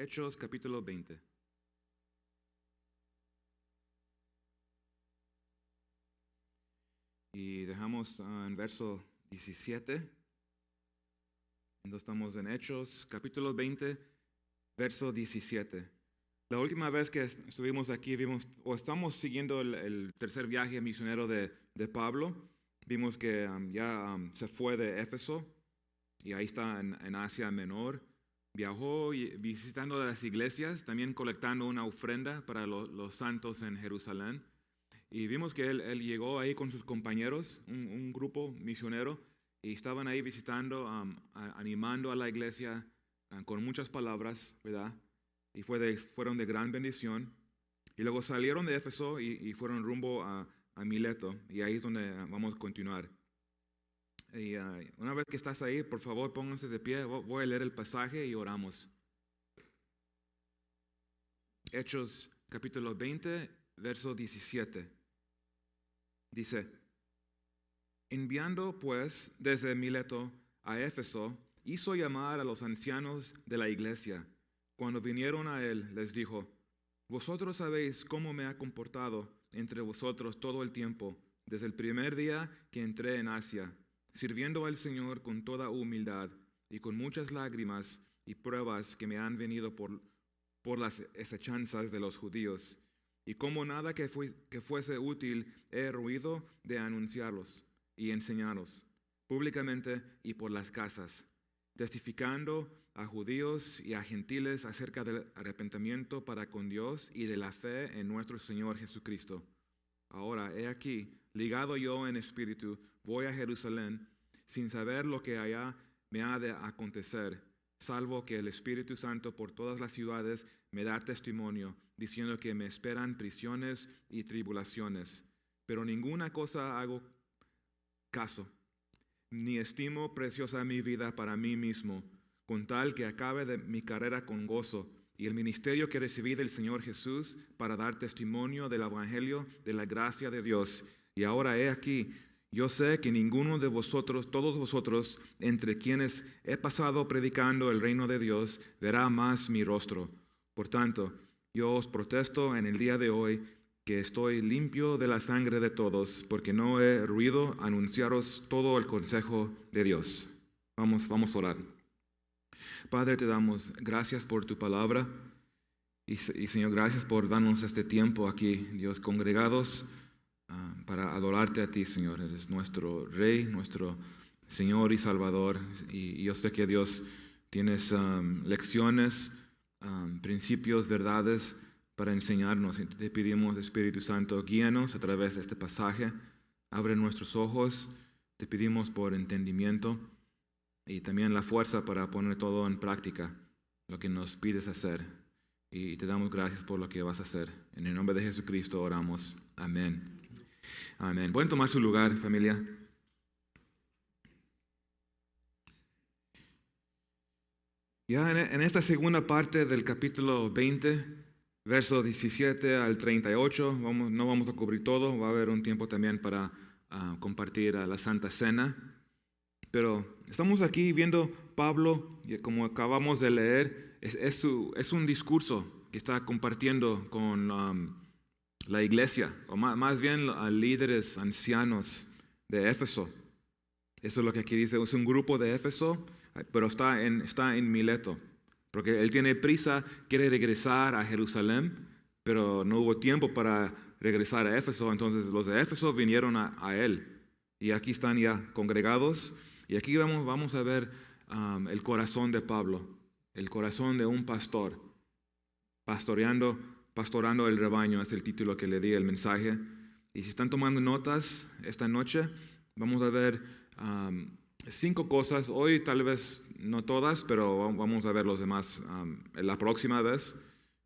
Hechos capítulo 20. Y dejamos en verso 17. Entonces estamos en Hechos capítulo 20, verso 17. La última vez que estuvimos aquí vimos, o estamos siguiendo el tercer viaje misionero de Pablo. Vimos que ya se fue de Éfeso y ahí está en Asia Menor. Viajó visitando las iglesias, también colectando una ofrenda para los santos en Jerusalén. Y vimos que él llegó ahí con sus compañeros, un grupo misionero, y estaban ahí visitando, animando a la iglesia con muchas palabras, ¿verdad? Y fueron de gran bendición. Y luego salieron de Éfeso y fueron rumbo a Mileto, y ahí es donde vamos a continuar. Y una vez que estás ahí, por favor, pónganse de pie. Voy a leer el pasaje y oramos. Hechos capítulo 20, verso 17. Dice: enviando pues desde Mileto a Éfeso, hizo llamar a los ancianos de la iglesia. Cuando vinieron a él, les dijo: vosotros sabéis cómo me ha comportado entre vosotros todo el tiempo, desde el primer día que entré en Asia, sirviendo al Señor con toda humildad y con muchas lágrimas y pruebas que me han venido por las asechanzas de los judíos, y como nada que fuese útil he huido de anunciarlos y enseñarlos públicamente y por las casas, testificando a judíos y a gentiles acerca del arrepentimiento para con Dios y de la fe en nuestro Señor Jesucristo. Ahora, he aquí, ligado yo en espíritu, voy a Jerusalén, sin saber lo que allá me ha de acontecer, salvo que el Espíritu Santo por todas las ciudades me da testimonio, diciendo que me esperan prisiones y tribulaciones. Pero ninguna cosa hago caso, ni estimo preciosa mi vida para mí mismo, con tal que acabe de mi carrera con gozo, y el ministerio que recibí del Señor Jesús para dar testimonio del Evangelio de la gracia de Dios. Y ahora he aquí, yo sé que ninguno de vosotros, todos vosotros, entre quienes he pasado predicando el reino de Dios, verá más mi rostro. Por tanto, yo os protesto en el día de hoy que estoy limpio de la sangre de todos, porque no he ruido anunciaros todo el consejo de Dios. Vamos a orar. Padre, te damos gracias por tu palabra y Señor, gracias por darnos este tiempo aquí, Dios, congregados para adorarte a ti, Señor. Eres nuestro Rey, nuestro Señor y Salvador, y yo sé que, Dios, tienes lecciones, principios, verdades para enseñarnos. Y te pedimos, Espíritu Santo, guíanos a través de este pasaje, abre nuestros ojos, te pedimos por entendimiento y también la fuerza para poner todo en práctica, lo que nos pides hacer. Y te damos gracias por lo que vas a hacer. En el nombre de Jesucristo oramos. Amén. Amén. Pueden tomar su lugar, familia. Ya en esta segunda parte del capítulo 20, verso 17 al 38, no vamos a cubrir todo. Va a haber un tiempo también para compartir la Santa Cena. Pero estamos aquí viendo Pablo, y como acabamos de leer, es un discurso que está compartiendo con la iglesia, o más bien a líderes ancianos de Éfeso. Eso es lo que aquí dice, es un grupo de Éfeso, pero está en Mileto, porque él tiene prisa, quiere regresar a Jerusalén, pero no hubo tiempo para regresar a Éfeso, entonces los de Éfeso vinieron a él, y aquí están ya congregados. Y aquí vamos a ver el corazón de Pablo, el corazón de un pastor, pastorando el rebaño, es el título que le di al mensaje. Y si están tomando notas esta noche, vamos a ver 5 cosas. Hoy tal vez no todas, pero vamos a ver los demás la próxima vez.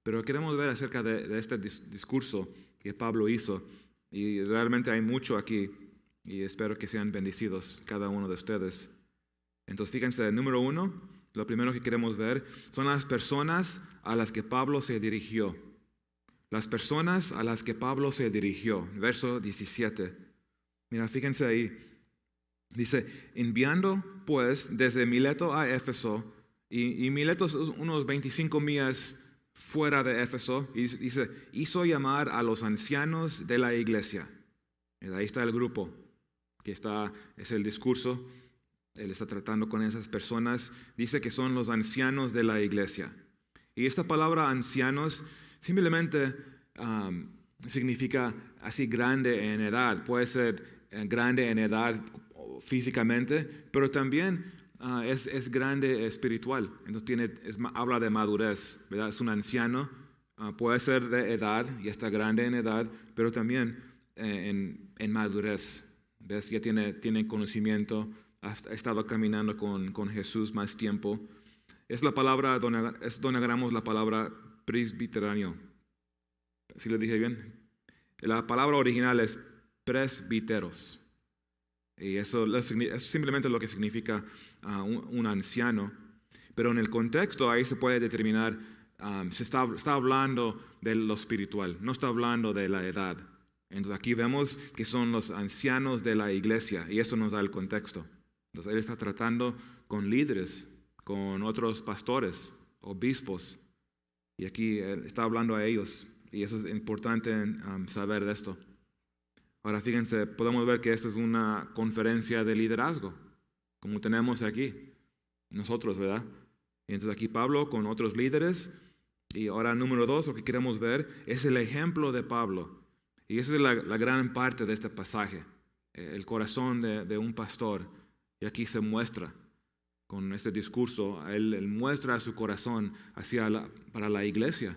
Pero queremos ver acerca de este discurso que Pablo hizo. Y realmente hay mucho aquí. Y espero que sean bendecidos cada uno de ustedes. Entonces fíjense, número 1, lo primero que queremos ver son las personas a las que Pablo se dirigió. Las personas a las que Pablo se dirigió. Verso 17. Mira, fíjense ahí. Dice, enviando pues desde Mileto a Éfeso, Y Mileto es unos 25 millas fuera de Éfeso. Y dice, hizo llamar a los ancianos de la iglesia. Y ahí está el grupo, es el discurso. Él está tratando con esas personas. Dice que son los ancianos de la iglesia. Y esta palabra ancianos simplemente significa así grande en edad. Puede ser grande en edad físicamente, pero también es grande espiritual. Entonces habla de madurez, ¿verdad? Es un anciano, puede ser de edad, ya está grande en edad, pero también en madurez. ¿Ves? Ya tiene conocimiento, ha estado caminando con Jesús más tiempo. Es la palabra, donde agarramos la palabra presbiterio. ¿Sí lo dije bien? La palabra original es presbiteros. Y eso es simplemente lo que significa un anciano. Pero en el contexto ahí se puede determinar, se está hablando de lo espiritual, no está hablando de la edad. Entonces aquí vemos que son los ancianos de la iglesia y eso nos da el contexto. Entonces él está tratando con líderes, con otros pastores, obispos, y aquí él está hablando a ellos. Y eso es importante saber de esto. Ahora fíjense, podemos ver que esta es una conferencia de liderazgo, como tenemos aquí, nosotros, ¿verdad? Y entonces aquí Pablo con otros líderes. Y ahora número 2, lo que queremos ver es el ejemplo de Pablo. Y esa es la gran parte de este pasaje, el corazón de un pastor. Y aquí se muestra con este discurso, él muestra su corazón para la iglesia.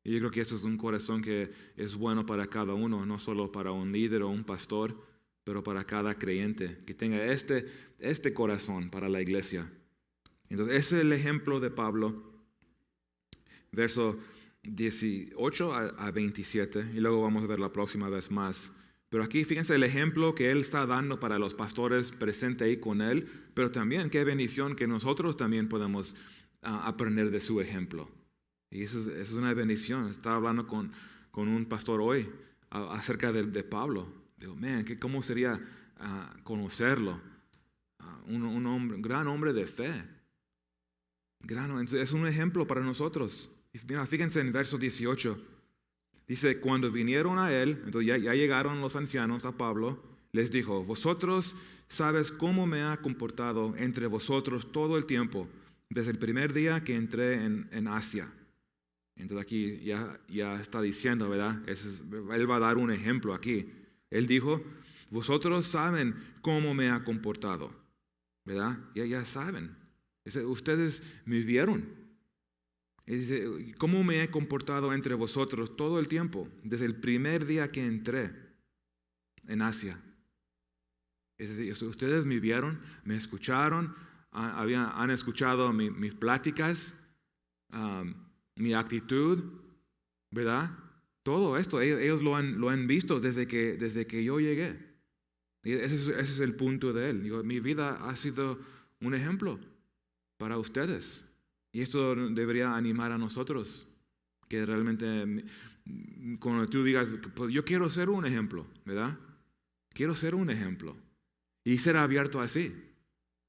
Y yo creo que eso es un corazón que es bueno para cada uno, no solo para un líder o un pastor, pero para cada creyente, que tenga este corazón para la iglesia. Entonces, ese es el ejemplo de Pablo, verso 18 a 27, y luego vamos a ver la próxima vez más. Pero aquí fíjense el ejemplo que él está dando para los pastores presentes ahí con él, pero también qué bendición que nosotros también podemos aprender de su ejemplo. Y eso es una bendición. Estaba hablando con un pastor hoy acerca de Pablo. Digo, ¿cómo sería conocerlo? Un gran hombre de fe. Es un ejemplo para nosotros. Y mira, fíjense en verso 18. Dice, cuando vinieron a él, entonces ya llegaron los ancianos a Pablo, les dijo, vosotros sabes cómo me ha comportado entre vosotros todo el tiempo, desde el primer día que entré en Asia. Entonces aquí ya está diciendo, ¿verdad? Él va a dar un ejemplo aquí. Él dijo, vosotros saben cómo me ha comportado, ¿verdad? Ya saben. Ustedes me vieron. Dice, ¿cómo me he comportado entre vosotros todo el tiempo? Desde el primer día que entré en Asia. Es decir, ustedes me vieron, me escucharon, han escuchado mis pláticas, mi actitud, ¿verdad? Todo esto, ellos lo han visto desde que yo llegué. Y ese es el punto de él. Mi vida ha sido un ejemplo para ustedes. Y esto debería animar a nosotros, que realmente cuando tú digas, pues yo quiero ser un ejemplo, ¿verdad? Quiero ser un ejemplo. Y ser abierto así.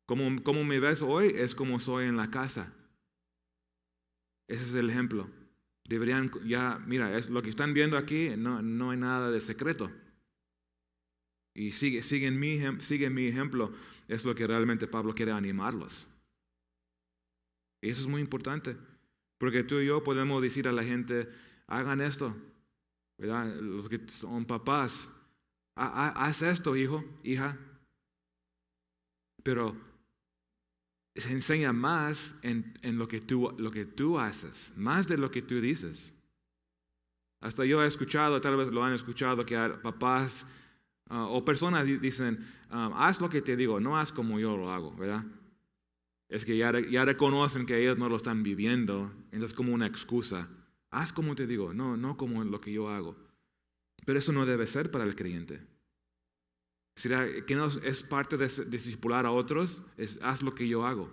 Como me ves hoy es como soy en la casa. Ese es el ejemplo. Deberían mira, es lo que están viendo aquí, no hay nada de secreto. Y sigue mi ejemplo, es lo que realmente Pablo quiere animarlos. Y eso es muy importante, porque tú y yo podemos decir a la gente, hagan esto, ¿verdad? Los que son papás, haz esto, hijo, hija. Pero se enseña más en lo que tú haces, más de lo que tú dices. Hasta yo he escuchado, tal vez lo han escuchado, que papás o personas dicen, haz lo que te digo, no haz como yo lo hago, ¿verdad? Es que ya reconocen que ellos no lo están viviendo, entonces es como una excusa. Haz como te digo, no como lo que yo hago. Pero eso no debe ser para el creyente. ¿Será que no es parte de discipular a otros? Haz lo que yo hago.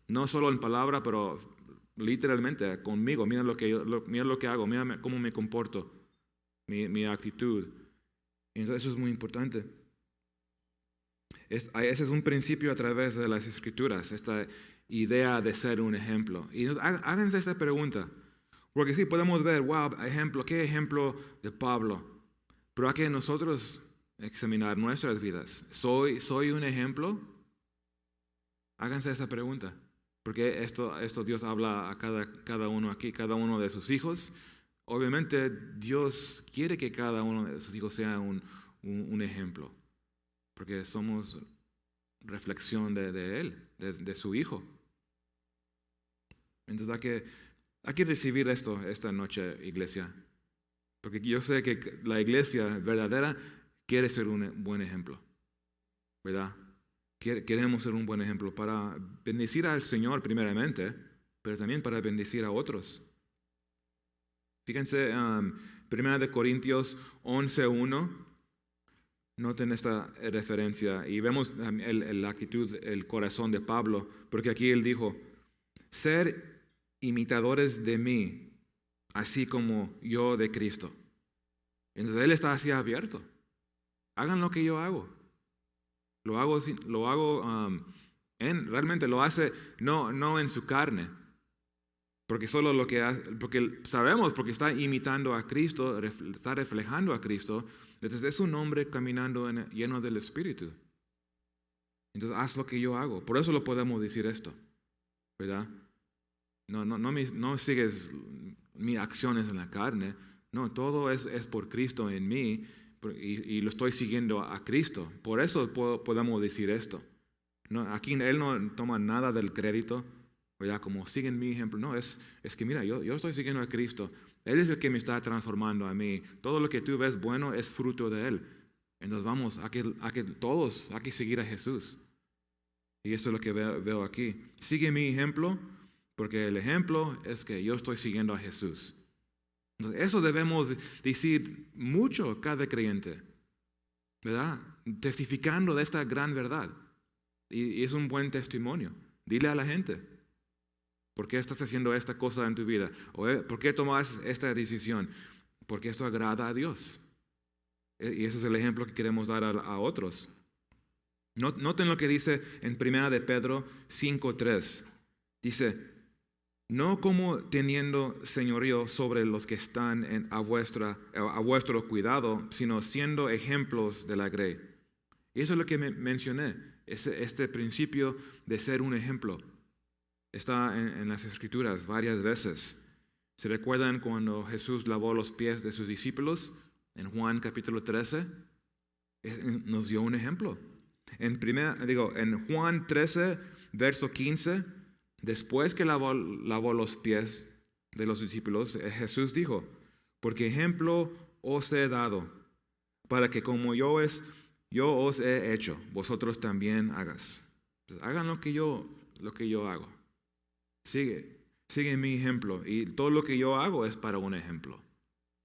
No solo en palabra, pero literalmente conmigo. Mira lo que hago, mira cómo me comporto, mi actitud. Entonces eso es muy importante. Ese es un principio a través de las Escrituras, idea de ser un ejemplo. Y háganse esta pregunta. Porque sí, podemos ver, wow, ¿qué ejemplo de Pablo? Pero hay que nosotros examinar nuestras vidas. ¿Soy un ejemplo? Háganse esta pregunta. Porque esto Dios habla a cada uno aquí, cada uno de sus hijos. Obviamente Dios quiere que cada uno de sus hijos sea un ejemplo. Porque somos reflexión de Él, de su Hijo. Entonces hay que recibir esto esta noche, iglesia. Porque yo sé que la iglesia verdadera quiere ser un buen ejemplo. ¿Verdad? Queremos ser un buen ejemplo para bendecir al Señor primeramente, pero también para bendecir a otros. Fíjense, 1 Corintios 11:1, noten esta referencia y vemos la actitud, el corazón de Pablo, porque aquí él dijo, ser imitadores de mí, así como yo de Cristo. Entonces él está así abierto. Hagan lo que yo hago. Realmente lo hace no en su carne, porque solo lo que hace, porque sabemos, porque está imitando a Cristo, está reflejando a Cristo, entonces es un hombre caminando lleno del Espíritu. Entonces haz lo que yo hago. Por eso lo podemos decir esto, ¿verdad? No sigues mis acciones en la carne, no, todo es por Cristo en mí. Y lo estoy siguiendo a Cristo. Por eso podemos decir esto. No, aquí Él no toma nada del crédito, ¿verdad? Como siguen mi ejemplo. No, es que mira, yo estoy siguiendo a Cristo. Él es el que me está transformando a mí. Todo lo que tú ves bueno es fruto de Él. Entonces vamos, hay que seguir a Jesús. Y eso es lo que veo aquí. Sigue mi ejemplo, porque el ejemplo es que yo estoy siguiendo a Jesús. Eso debemos decir mucho cada creyente, ¿verdad? Testificando de esta gran verdad. Y es un buen testimonio. Dile a la gente, ¿por qué estás haciendo esta cosa en tu vida? ¿O por qué tomas esta decisión? Porque esto agrada a Dios. Y ese es el ejemplo que queremos dar a otros. Noten lo que dice en 1 de Pedro 5:3. Dice, no como teniendo señorío sobre los que están a vuestro cuidado, sino siendo ejemplos de la grey. Y eso es lo que mencioné, este principio de ser un ejemplo. Está en las Escrituras varias veces. ¿Se recuerdan cuando Jesús lavó los pies de sus discípulos? En Juan capítulo 13, nos dio un ejemplo. En Juan 13, verso 15, después que lavó los pies de los discípulos, Jesús dijo, porque ejemplo os he dado, para que como yo os he hecho, vosotros también hagas. Entonces, hagan lo que yo hago. Sigue mi ejemplo. Y todo lo que yo hago es para un ejemplo.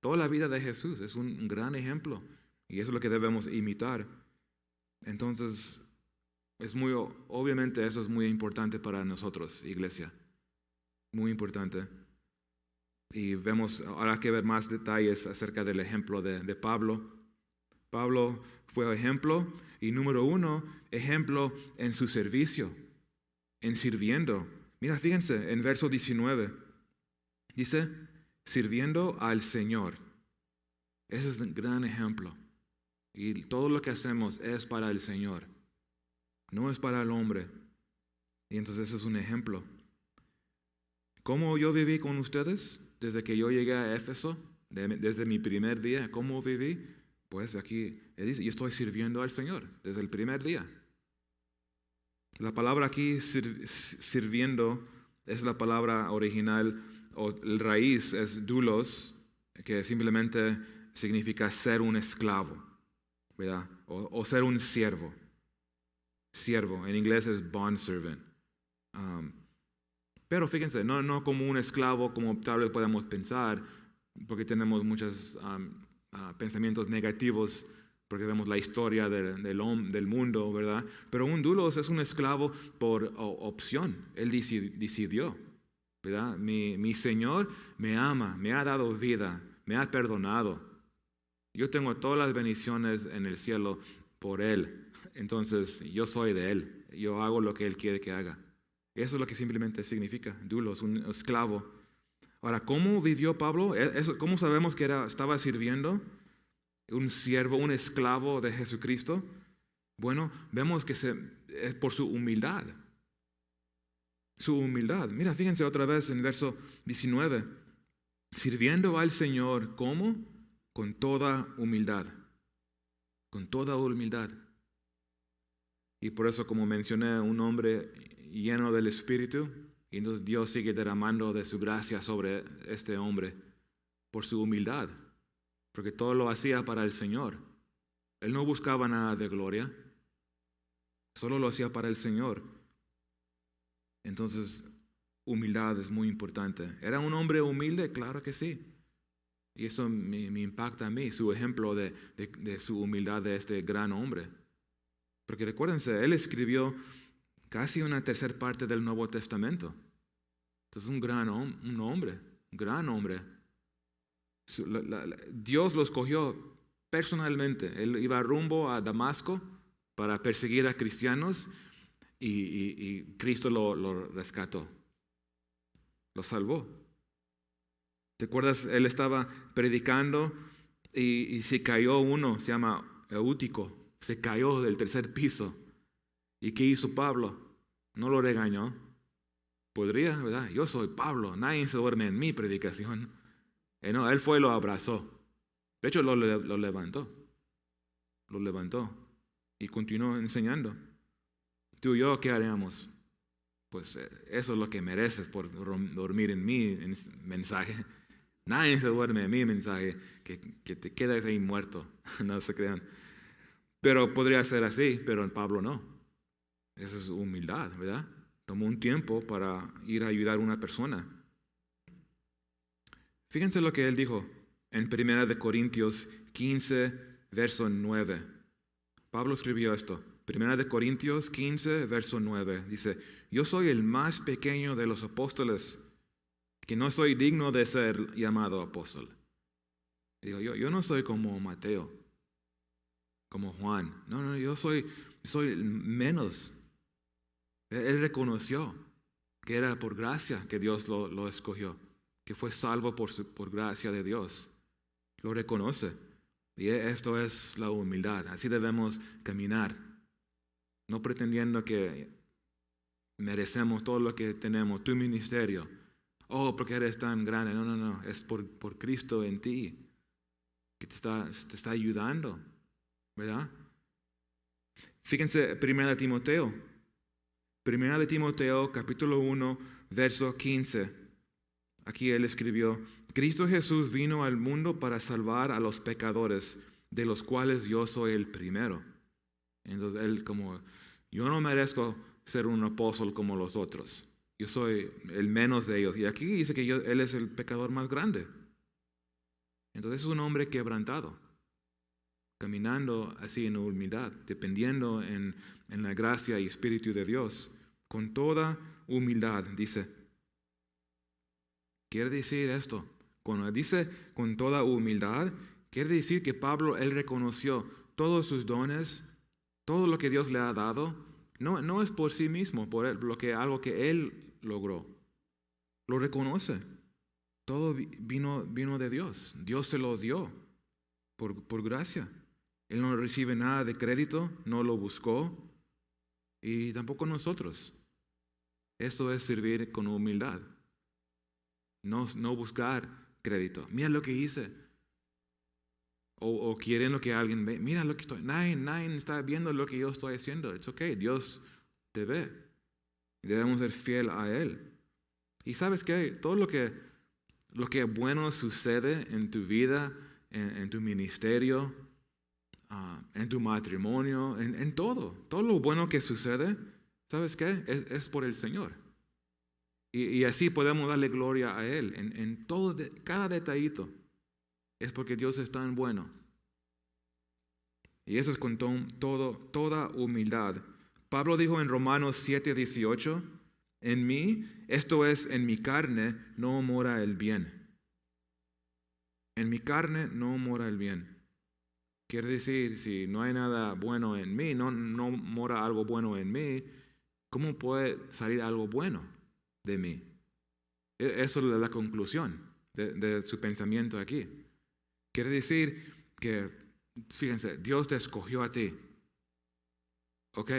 Toda la vida de Jesús es un gran ejemplo. Y eso es lo que debemos imitar. Entonces, obviamente eso es muy importante para nosotros, iglesia. Muy importante. Y ahora hay que ver más detalles acerca del ejemplo de Pablo. Pablo fue ejemplo y número 1, ejemplo en su servicio, en sirviendo. Mira, fíjense, en verso 19, dice, sirviendo al Señor. Ese es un gran ejemplo. Y todo lo que hacemos es para el Señor. No es para el hombre. Y entonces ese es un ejemplo. ¿Cómo yo viví con ustedes desde que yo llegué a Éfeso? Desde mi primer día, ¿cómo viví? Pues aquí dice, yo estoy sirviendo al Señor desde el primer día. La palabra aquí, sirviendo, es la palabra original, o el raíz es doulos, que simplemente significa ser un esclavo, ¿verdad? O ser un siervo. Siervo, en inglés es bondservant. Pero fíjense, no como un esclavo como tal vez podamos pensar, porque tenemos muchos pensamientos negativos, porque vemos la historia del mundo, ¿verdad? Pero un doulos es un esclavo por opción. Él decidió, ¿verdad? Mi Señor me ama, me ha dado vida, me ha perdonado. Yo tengo todas las bendiciones en el cielo por Él. Entonces, yo soy de Él. Yo hago lo que Él quiere que haga. Eso es lo que simplemente significa, doulos, un esclavo. Ahora, ¿cómo vivió Pablo? ¿Cómo sabemos que estaba sirviendo? Un siervo, un esclavo de Jesucristo. Bueno, vemos que es por su humildad. Su humildad. Mira, fíjense otra vez en el verso 19. Sirviendo al Señor, ¿cómo? Con toda humildad. Con toda humildad. Y por eso, como mencioné, un hombre lleno del Espíritu, y entonces Dios sigue derramando de su gracia sobre este hombre por su humildad, porque todo lo hacía para el Señor. Él no buscaba nada de gloria, solo lo hacía para el Señor. Entonces, humildad es muy importante. ¿Era un hombre humilde? Claro que sí. Y eso me impacta a mí, su ejemplo de su humildad de este gran hombre. Porque recuérdense, él escribió casi una tercera parte del Nuevo Testamento. Entonces, un gran hombre. Dios lo escogió personalmente. Él iba rumbo a Damasco para perseguir a cristianos y Cristo lo rescató, lo salvó. ¿Te acuerdas? Él estaba predicando y se cayó uno, se llama Eutico, se cayó del tercer piso. ¿Y qué hizo Pablo? No lo regañó. Podría, ¿verdad? Yo soy Pablo, nadie se duerme en mi predicación. No, él fue y lo abrazó. De hecho, lo levantó. Lo levantó y continuó enseñando. Tú y yo, ¿qué haríamos? Pues eso es lo que mereces por dormir en mi mensaje. Nadie se duerme en mi mensaje, que te quedas ahí muerto. No se crean. Pero podría ser así, pero en Pablo no. Eso es humildad, ¿verdad? Tomó un tiempo para ir a ayudar a una persona. Fíjense lo que él dijo en 1 Corintios 15, verso 9. Pablo escribió esto. 1 Corintios 15, verso 9. Dice, yo soy el más pequeño de los apóstoles, que no soy digno de ser llamado apóstol. Digo, yo no soy como Mateo, como Juan. No, yo soy menos. Él reconoció que era por gracia que Dios lo escogió, que fue salvo por gracia de Dios. Lo reconoce. Y esto es la humildad. Así debemos caminar. No pretendiendo que merecemos todo lo que tenemos. Tu ministerio. Oh, porque eres tan grande. No. Es por Cristo en ti. Que te está ayudando. ¿Verdad? Fíjense, 1 Timoteo. 1 Timoteo, capítulo 1, verso 15. Aquí él escribió, Cristo Jesús vino al mundo para salvar a los pecadores, de los cuales yo soy el primero. Entonces él yo no merezco ser un apóstol como los otros. Yo soy el menos de ellos. Y aquí dice que él es el pecador más grande. Entonces es un hombre quebrantado, caminando así en humildad, dependiendo en la gracia y espíritu de Dios, con toda humildad, dice. Quiere decir esto, cuando dice con toda humildad, quiere decir que Pablo, él reconoció todos sus dones, todo lo que Dios le ha dado, no es por sí mismo, por algo que él logró. Lo reconoce. Todo vino de Dios. Dios se lo dio por gracia. Él no recibe nada de crédito, no lo buscó, y tampoco nosotros. Eso es servir con humildad. No buscar crédito. Mira lo que hice. O quieren lo que alguien ve. Mira lo que estoy. Nadie está viendo lo que yo estoy haciendo. Es okay. Dios te ve. Debemos ser fiel a Él. Y sabes qué, todo lo que bueno sucede en tu vida, en tu ministerio, en tu matrimonio, en todo lo bueno que sucede, ¿sabes qué? Es por el Señor. Y así podemos darle gloria a Él en todo, cada detallito. Es porque Dios es tan bueno. Y eso es con toda humildad. Pablo dijo en Romanos 7:18, en mí, esto es, en mi carne, no mora el bien. En mi carne no mora el bien. Quiere decir, si no hay nada bueno en mí, no mora algo bueno en mí, ¿Cómo puede salir algo bueno de mí? Eso es la conclusión de su pensamiento aquí. Quiere decir que, fíjense, Dios te escogió a ti. Ok,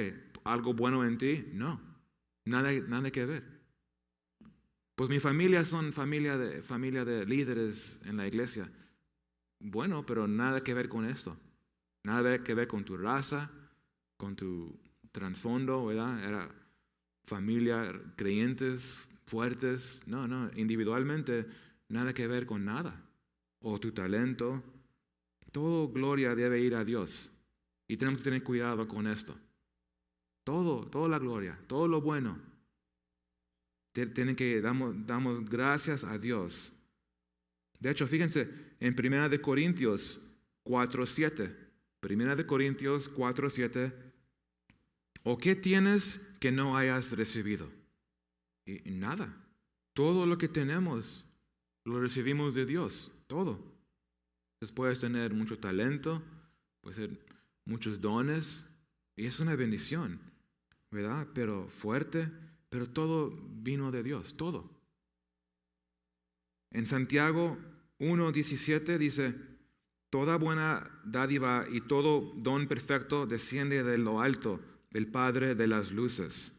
¿algo bueno en ti? No, nada que ver. Pues mi familia son familia de líderes en la iglesia. Bueno, pero nada que ver con esto. Nada que ver con tu raza, con tu trasfondo, ¿verdad? Era familia, creyentes fuertes. No, individualmente nada que ver con nada. O tu talento. Todo gloria debe ir a Dios. Y tenemos que tener cuidado con esto. Toda la gloria, todo lo bueno. Damos gracias a Dios. De hecho, fíjense, en 1 Corintios 4:7. 1 Corintios 4:7. ¿O qué tienes que no hayas recibido? Y nada. Todo lo que tenemos lo recibimos de Dios. Todo. Entonces puedes tener mucho talento, puedes tener muchos dones, y es una bendición, ¿verdad? Pero fuerte, pero todo vino de Dios, todo. En Santiago 1:17 dice, toda buena dádiva y todo don perfecto desciende de lo alto, del Padre de las luces.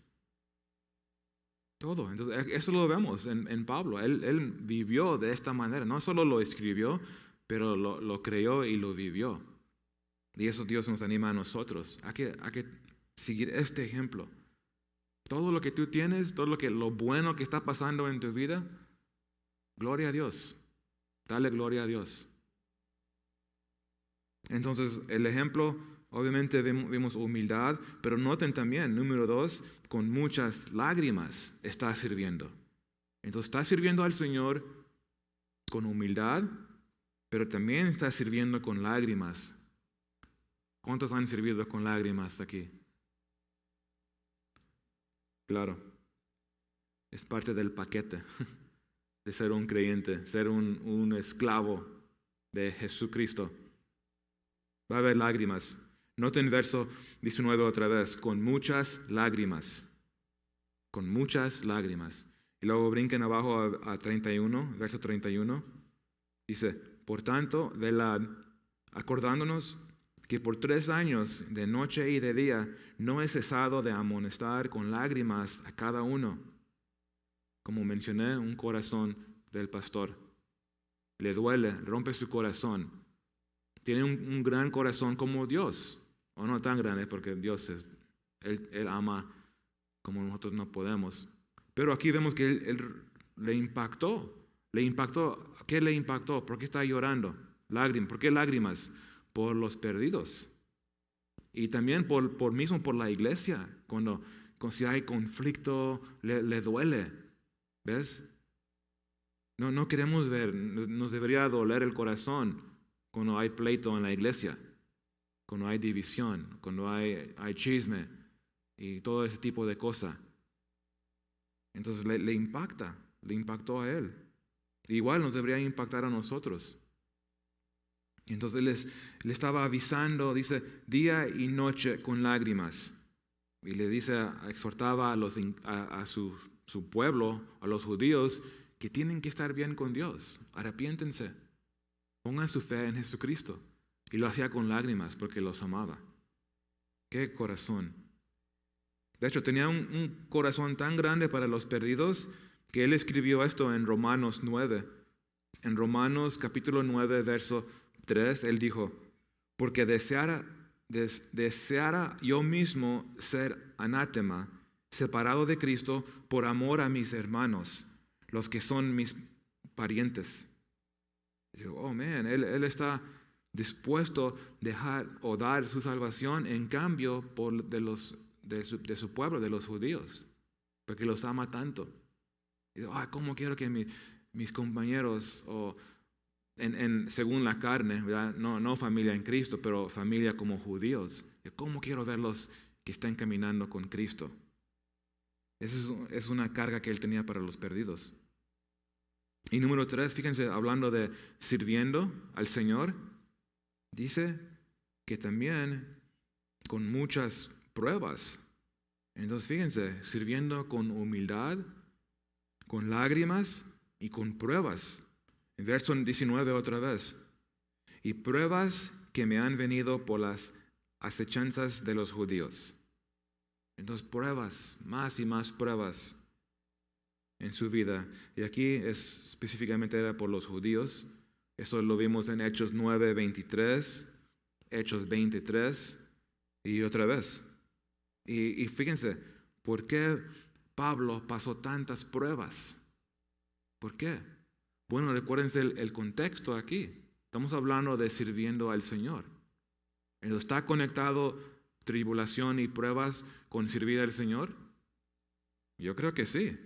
Todo. Entonces, eso lo vemos en Pablo. Él vivió de esta manera. No solo lo escribió, pero lo creyó y lo vivió. Y eso Dios nos anima a nosotros. Hay que seguir este ejemplo. Todo lo que tú tienes, lo bueno que está pasando en tu vida, gloria a Dios. Dale gloria a Dios. Entonces, el ejemplo, obviamente vimos humildad, pero noten también, número 2, con muchas lágrimas está sirviendo. Entonces, está sirviendo al Señor con humildad, pero también está sirviendo con lágrimas. ¿Cuántos han servido con lágrimas aquí? Claro, es parte del paquete de ser un creyente, ser un esclavo de Jesucristo. Va a haber lágrimas. Noten verso 19 otra vez, con muchas lágrimas. Con muchas lágrimas. Y luego brinquen abajo a 31, verso 31. Dice, por tanto, velad, acordándonos que por 3 años, de noche y de día, no he cesado de amonestar con lágrimas a cada uno. Como mencioné, un corazón del pastor. Le duele, rompe su corazón. Tiene un gran corazón como Dios. O no tan grande, porque Dios Él ama como nosotros no podemos. Pero aquí vemos que él le impactó. ¿Qué le impactó? ¿Por qué está llorando? Lágrimas. ¿Por qué lágrimas? Por los perdidos. Y también por la iglesia. Cuando si hay conflicto, le duele. ¿Ves? No queremos ver, nos debería doler el corazón cuando hay pleito en la iglesia, cuando hay división, cuando hay chisme y todo ese tipo de cosas. Entonces le impactó a él. Igual nos debería impactar a nosotros. Entonces le estaba avisando, dice, día y noche con lágrimas. Y le dice, exhortaba a su pueblo, a los judíos, que tienen que estar bien con Dios. Arrepiéntense. Pongan su fe en Jesucristo. Y lo hacía con lágrimas porque los amaba. ¡Qué corazón! De hecho, tenía un corazón tan grande para los perdidos que él escribió esto en Romanos 9. En Romanos capítulo 9, verso 3, él dijo, porque deseara yo mismo ser anátema, separado de Cristo por amor a mis hermanos, los que son mis parientes. Y digo, oh man, él está dispuesto a dejar o dar su salvación en cambio de su pueblo, de los judíos, porque los ama tanto. Y digo, ¿cómo quiero que mis compañeros, o según la carne, ¿verdad? No familia en Cristo, pero familia como judíos, ¿cómo quiero verlos que estén caminando con Cristo? Esa es una carga que él tenía para los perdidos. Y número 3, fíjense, hablando de sirviendo al Señor, dice que también con muchas pruebas. Entonces fíjense, sirviendo con humildad, con lágrimas y con pruebas. En verso 19 otra vez. Y pruebas que me han venido por las acechanzas de los judíos. Entonces pruebas, más y más pruebas en su vida. Y aquí específicamente era por los judíos. Eso lo vimos en Hechos 9:23, Hechos 23 y otra vez. Y fíjense, ¿por qué Pablo pasó tantas pruebas? ¿Por qué? Bueno, recuérdense el contexto aquí. Estamos hablando de sirviendo al Señor. Entonces, ¿está conectado tribulación y pruebas con servir al Señor? Yo creo que sí.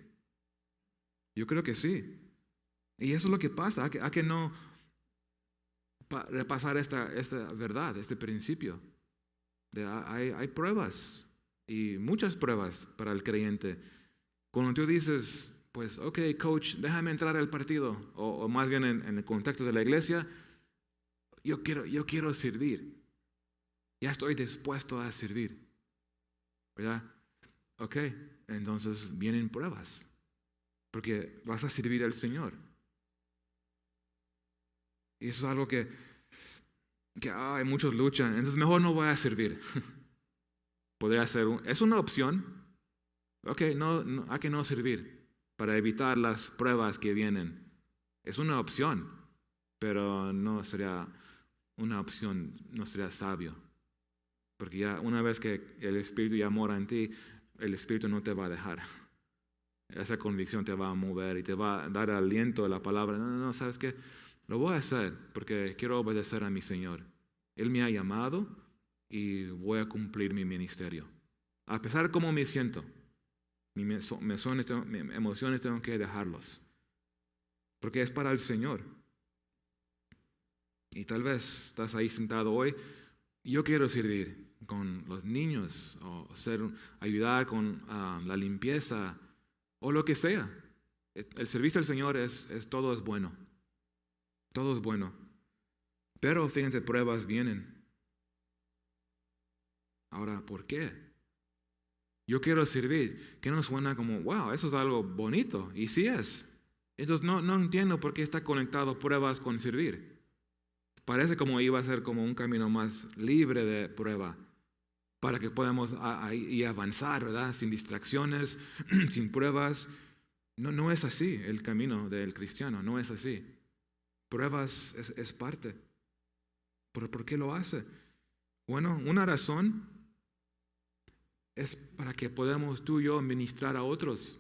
Yo creo que sí. Y eso es lo que pasa. Hay que no repasar esta verdad, este principio. Hay pruebas y muchas pruebas para el creyente. Cuando tú dices, pues, ok, coach, déjame entrar al partido, o más bien en el contexto de la iglesia, yo quiero servir. Ya estoy dispuesto a servir. ¿Verdad? Ok, entonces vienen pruebas, porque vas a servir al Señor. Y eso es algo que hay muchos luchan, entonces mejor no voy a servir. Podría ser, es una opción. Ok, no, hay que no servir para evitar las pruebas que vienen. Es una opción, pero no sería una opción, no sería sabio. Porque ya una vez que el Espíritu ya mora en ti, el Espíritu no te va a dejar. Esa convicción te va a mover y te va a dar aliento a la palabra. No, ¿sabes qué? Lo voy a hacer porque quiero obedecer a mi Señor. Él me ha llamado y voy a cumplir mi ministerio. A pesar de cómo me siento, mis emociones tengo que dejarlos. Porque es para el Señor. Y tal vez estás ahí sentado hoy. Yo quiero servir con los niños o ayudar con la limpieza o lo que sea. El servicio al Señor todo es bueno. Todo es bueno. Pero fíjense, pruebas vienen. Ahora, ¿por qué? Yo quiero servir. ¿Qué nos suena como, wow, eso es algo bonito? Y sí es. Entonces no entiendo por qué está conectado pruebas con servir. Parece como iba a ser como un camino más libre de prueba para que podamos y avanzar, ¿verdad? Sin distracciones, sin pruebas. No es así el camino del cristiano, no es así. Pruebas es parte. ¿Pero por qué lo hace? Bueno, una razón es para que podamos tú y yo ministrar a otros.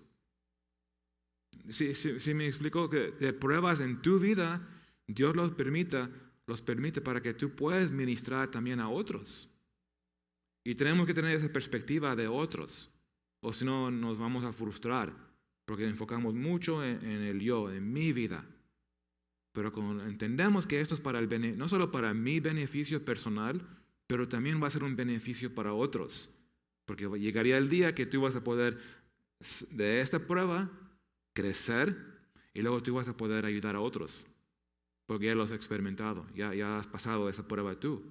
Si me explico que de pruebas en tu vida, Dios los permite para que tú puedas ministrar también a otros. Y tenemos que tener esa perspectiva de otros, o si no nos vamos a frustrar, porque enfocamos mucho en el yo, en mi vida. Pero cuando entendemos que esto es para no solo para mi beneficio personal, pero también va a ser un beneficio para otros. Porque llegaría el día que tú vas a poder, de esta prueba, crecer y luego tú vas a poder ayudar a otros. Porque ya lo has experimentado, ya has pasado esa prueba tú.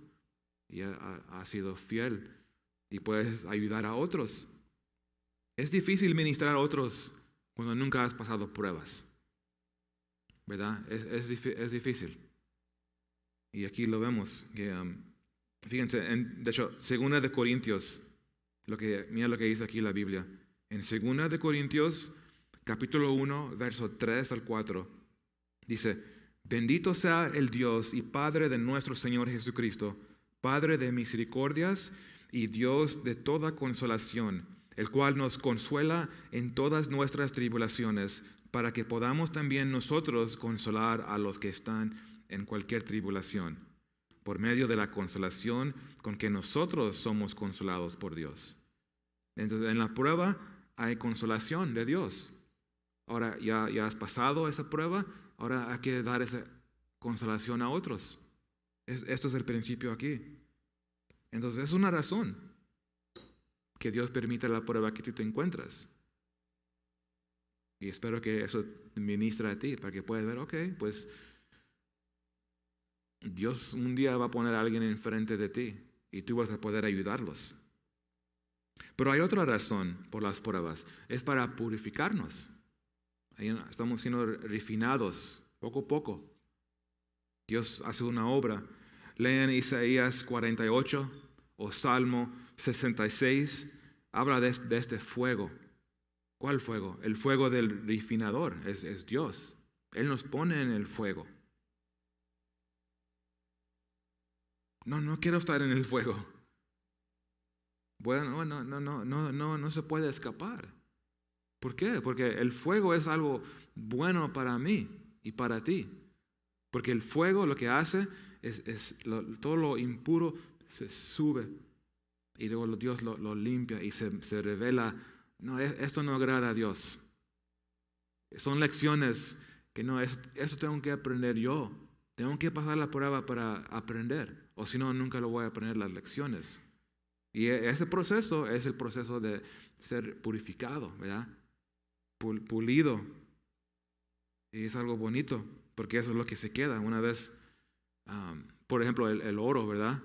Ya has sido fiel y puedes ayudar a otros. Es difícil ministrar a otros cuando nunca has pasado pruebas. ¿Verdad? Es difícil. Y aquí lo vemos. Que, fíjense, de hecho, 2 de Corintios, mira lo que dice aquí la Biblia. En 2 de Corintios, capítulo 1, verso 3 al 4, dice, bendito sea el Dios y Padre de nuestro Señor Jesucristo, Padre de misericordias y Dios de toda consolación, el cual nos consuela en todas nuestras tribulaciones, para que podamos también nosotros consolar a los que están en cualquier tribulación, por medio de la consolación con que nosotros somos consolados por Dios. Entonces, en la prueba hay consolación de Dios. Ahora, ya has pasado esa prueba, ahora hay que dar esa consolación a otros. Esto es el principio aquí. Entonces, es una razón que Dios permite la prueba que tú te encuentras. Y espero que eso te ministra a ti, para que puedas ver, ok, pues Dios un día va a poner a alguien enfrente de ti y tú vas a poder ayudarlos. Pero hay otra razón por las pruebas. Es para purificarnos. Ahí estamos siendo refinados poco a poco. Dios hace una obra. Lean Isaías 48 o Salmo 66. Habla de este fuego. ¿Cuál fuego? El fuego del refinador. Es Dios. Él nos pone en el fuego. No quiero estar en el fuego. Bueno, no se puede escapar. ¿Por qué? Porque el fuego es algo bueno para mí y para ti. Porque el fuego lo que hace todo lo impuro se sube y luego Dios lo limpia y se revela. No, esto no agrada a Dios. Son lecciones que no, eso tengo que aprender yo. Tengo que pasar la prueba para aprender. O si no, nunca lo voy a aprender las lecciones. Y ese proceso es el proceso de ser purificado, ¿verdad? Pulido. Y es algo bonito, porque eso es lo que se queda. Una vez, por ejemplo, el oro, ¿verdad?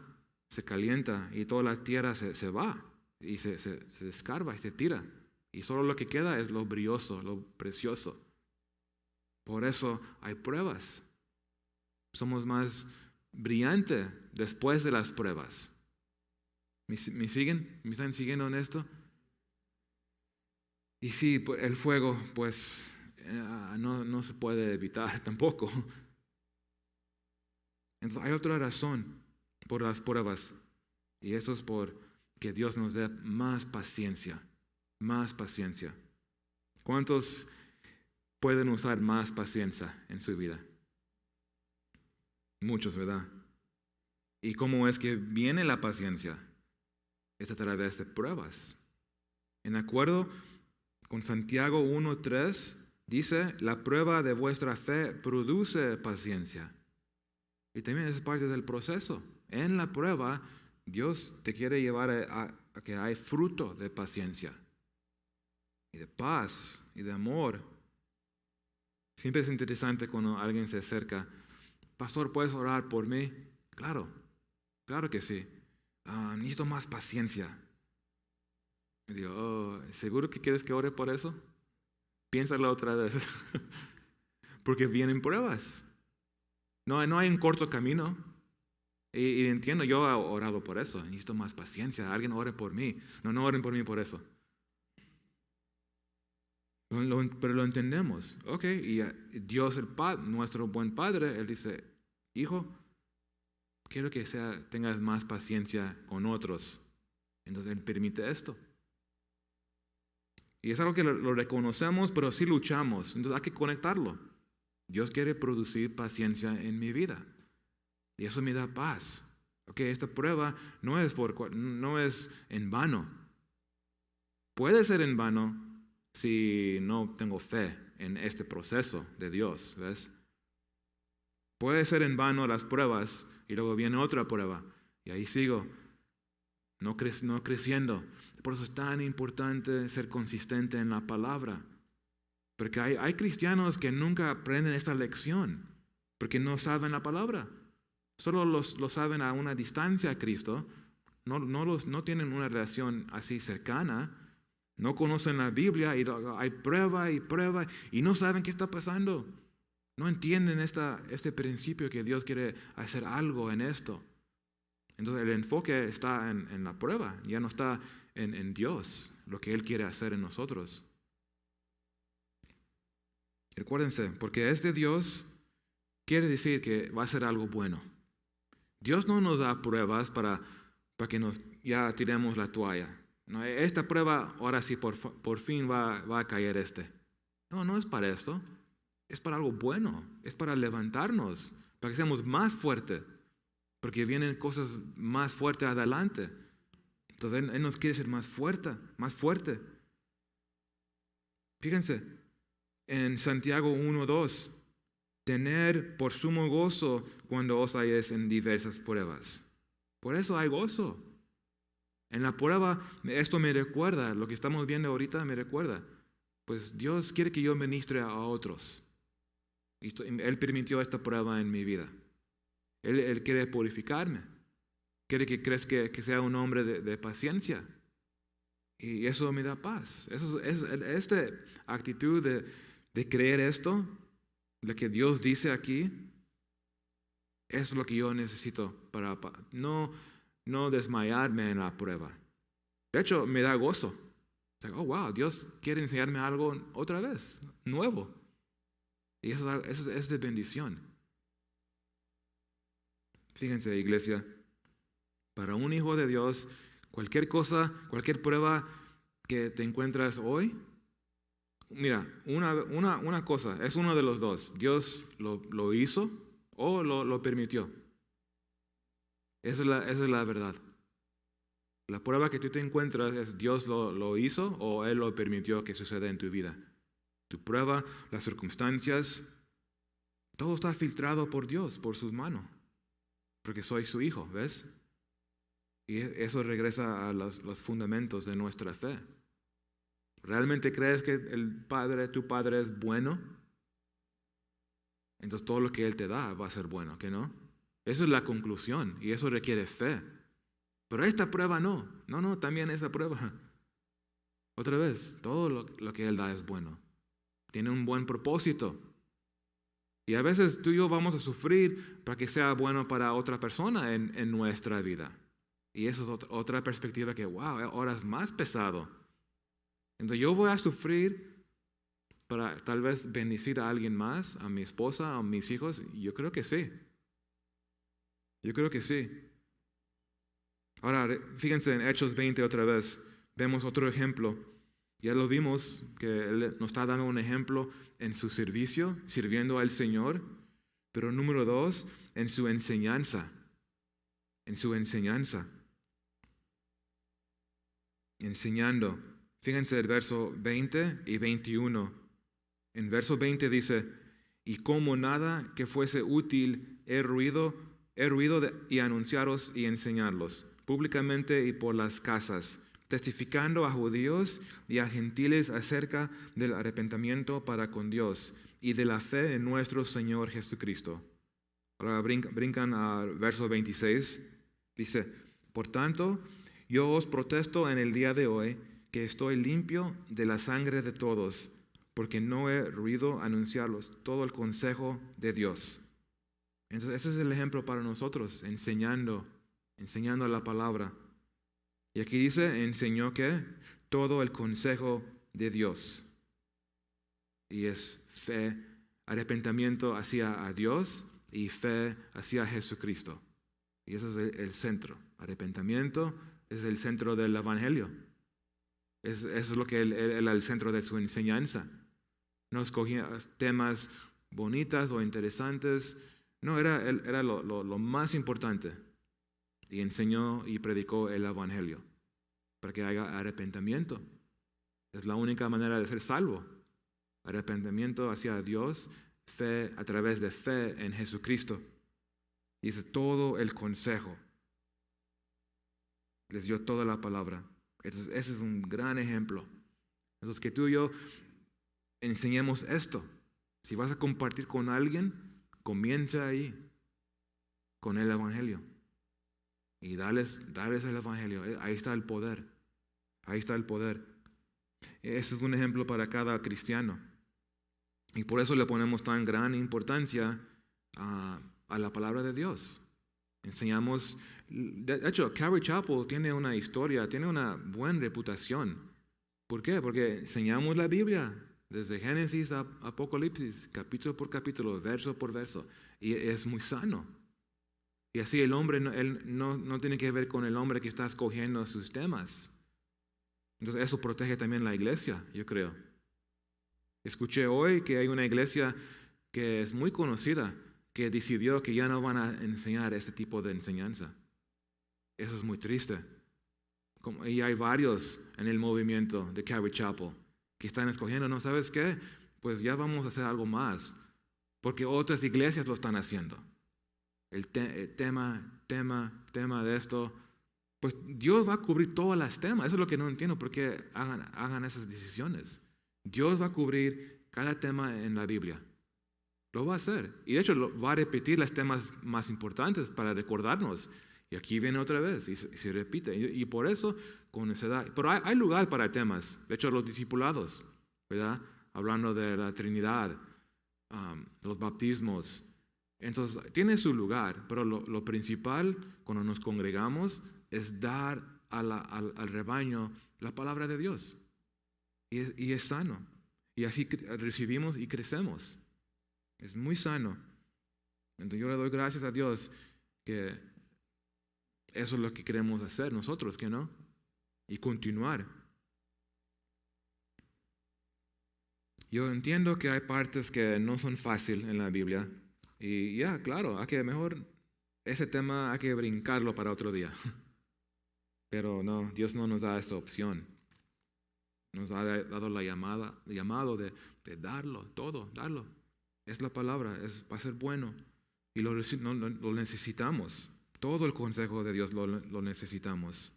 Se calienta y toda la tierra se va y se descarga y se tira. Y solo lo que queda es lo brilloso, lo precioso. Por eso hay pruebas. Somos más brillantes después de las pruebas. ¿Me siguen? ¿Me están siguiendo en esto? Y sí, el fuego, pues, no se puede evitar tampoco. Entonces, hay otra razón por las pruebas. Y eso es por que Dios nos dé más paciencia. Más paciencia. ¿Cuántos pueden usar más paciencia en su vida? Muchos, ¿verdad? ¿Y cómo es que viene la paciencia? Es a través de pruebas. En acuerdo con Santiago 1:3, dice, la prueba de vuestra fe produce paciencia. Y también es parte del proceso. En la prueba, Dios te quiere llevar a que hay fruto de paciencia, y de paz, y de amor. Siempre es interesante cuando alguien se acerca. Pastor, ¿puedes orar por mí? Claro, claro que sí. Necesito más paciencia. Y digo, ¿seguro que quieres que ore por eso? Piénsalo otra vez. Porque vienen pruebas. No hay un corto camino. Y entiendo, yo he orado por eso. Necesito más paciencia. Alguien ore por mí. No oren por mí por eso. Pero lo entendemos. Ok, y Dios, el Padre, nuestro buen Padre, Él dice, hijo, quiero que tengas más paciencia con otros. Entonces Él permite esto. Y es algo que lo reconocemos, pero sí luchamos. Entonces hay que conectarlo. Dios quiere producir paciencia en mi vida. Y eso me da paz. Ok, esta prueba no es en vano. Puede ser en vano si no tengo fe en este proceso de Dios, ¿ves? Puede ser en vano las pruebas y luego viene otra prueba y ahí sigo, no creciendo. Por eso es tan importante ser consistente en la palabra, porque hay cristianos que nunca aprenden esta lección, porque no saben la palabra. Solo lo saben a una distancia a Cristo, no tienen una relación así cercana. No conocen la Biblia y hay prueba y prueba y no saben qué está pasando. No entienden este principio que Dios quiere hacer algo en esto. Entonces el enfoque está en la prueba, ya no está en Dios, lo que Él quiere hacer en nosotros. Recuérdense, porque es de Dios, quiere decir que va a ser algo bueno. Dios no nos da pruebas para que ya tiremos la toalla. No, esta prueba, ahora sí, por fin va a caer este. No es para esto. Es para algo bueno. Es para levantarnos, para que seamos más fuertes. Porque vienen cosas más fuertes adelante. Entonces Él nos quiere ser más fuerte, más fuerte. Fíjense, en Santiago 1:2, tener por sumo gozo cuando os halléis en diversas pruebas. Por eso hay gozo. En la prueba, esto me recuerda, lo que estamos viendo ahorita me recuerda, pues Dios quiere que yo ministre a otros. Y Él permitió esta prueba en mi vida. Él quiere purificarme. Quiere que crezca, que sea un hombre de paciencia. Y eso me da paz. Esta actitud de creer esto, lo que Dios dice aquí, es lo que yo necesito para no desmayarme en la prueba. De hecho, me da gozo. Oh, wow, Dios quiere enseñarme algo otra vez, nuevo. Y eso es de bendición. Fíjense, iglesia, para un hijo de Dios, cualquier cosa, cualquier prueba que te encuentras hoy, mira, una cosa, es uno de los dos. Dios lo hizo o lo permitió. Esa es la verdad. La prueba que tú te encuentras es Dios lo hizo o Él lo permitió que suceda en tu vida. Tu prueba, las circunstancias, todo está filtrado por Dios, por sus manos. Porque soy su hijo, ¿ves? Y eso regresa a los fundamentos de nuestra fe. ¿Realmente crees que tu Padre es bueno? Entonces todo lo que Él te da va a ser bueno, ¿que no? Esa es la conclusión y eso requiere fe. Pero esta prueba no, también esa prueba. Otra vez, todo lo que Él da es bueno. Tiene un buen propósito. Y a veces tú y yo vamos a sufrir para que sea bueno para otra persona en nuestra vida. Y eso es otra perspectiva que, wow, ahora es más pesado. Entonces yo voy a sufrir para tal vez bendecir a alguien más, a mi esposa, a mis hijos. Yo creo que sí. Yo creo que sí. Ahora, fíjense en Hechos 20 otra vez. Vemos otro ejemplo. Ya lo vimos, que Él nos está dando un ejemplo en su servicio, sirviendo al Señor. Pero número 2, en su enseñanza. En su enseñanza. Enseñando. Fíjense el verso 20 y 21. En verso 20 dice, y como nada que fuese útil he ruido y anunciaros y enseñarlos públicamente y por las casas, testificando a judíos y a gentiles acerca del arrepentimiento para con Dios y de la fe en nuestro Señor Jesucristo. Ahora brincan al verso 26. Dice, por tanto, yo os protesto en el día de hoy que estoy limpio de la sangre de todos, porque no he ruido anunciarlos todo el consejo de Dios. Entonces ese es el ejemplo para nosotros, enseñando la palabra. Y aquí dice, enseñó que todo el consejo de Dios. Y es fe, arrepentimiento hacia a Dios y fe hacia Jesucristo. Y ese es el centro. Arrepentimiento es el centro del Evangelio. Eso es lo que él el centro de su enseñanza. No escogía temas bonitas o interesantes. No, era lo más importante. Y enseñó y predicó el Evangelio para que haya arrepentimiento. Es la única manera de ser salvo. Arrepentimiento hacia Dios, fe a través de fe en Jesucristo. Y es todo el consejo. Les dio toda la palabra. Entonces, ese es un gran ejemplo. Entonces, que tú y yo enseñemos esto. Si vas a compartir con alguien, comienza ahí, con el Evangelio. Y darles el Evangelio. Ahí está el poder. Ahí está el poder. Ese es un ejemplo para cada cristiano. Y por eso le ponemos tan gran importancia a la palabra de Dios. Enseñamos, de hecho, Calvary Chapel tiene una historia, tiene una buena reputación. ¿Por qué? Porque enseñamos la Biblia desde Génesis a Apocalipsis, capítulo por capítulo, verso por verso. Y es muy sano. Y así el hombre, él no tiene que ver con el hombre que está escogiendo sus temas. Entonces eso protege también la iglesia, yo creo. Escuché hoy que hay una iglesia que es muy conocida, que decidió que ya no van a enseñar este tipo de enseñanza. Eso es muy triste. Y hay varios en el movimiento de Calvary Chapel que están escogiendo, ¿no sabes qué? Pues ya vamos a hacer algo más, porque otras iglesias lo están haciendo. El tema de esto, pues Dios va a cubrir todas las temas. Eso es lo que no entiendo, por qué hagan esas decisiones. Dios va a cubrir cada tema en la Biblia. Lo va a hacer. Y de hecho va a repetir los temas más importantes para recordarnos. Y aquí viene otra vez y se repite. Y por eso, con necedad. Pero hay lugar para temas. De hecho, los discipulados, ¿verdad? Hablando de la Trinidad, los bautismos. Entonces, tiene su lugar, pero lo principal cuando nos congregamos es dar al rebaño la palabra de Dios. Y es sano. Y así recibimos y crecemos. Es muy sano. Entonces yo le doy gracias a Dios que eso es lo que queremos hacer nosotros, ¿que no? Y continuar. Yo entiendo que hay partes que no son fáciles en la Biblia. Y claro, mejor ese tema hay que brincarlo para otro día. Pero no, Dios no nos da esa opción. Nos ha dado llamado de darlo, todo, darlo. Es la palabra, va a ser bueno. Y lo necesitamos. Todo el consejo de Dios lo necesitamos.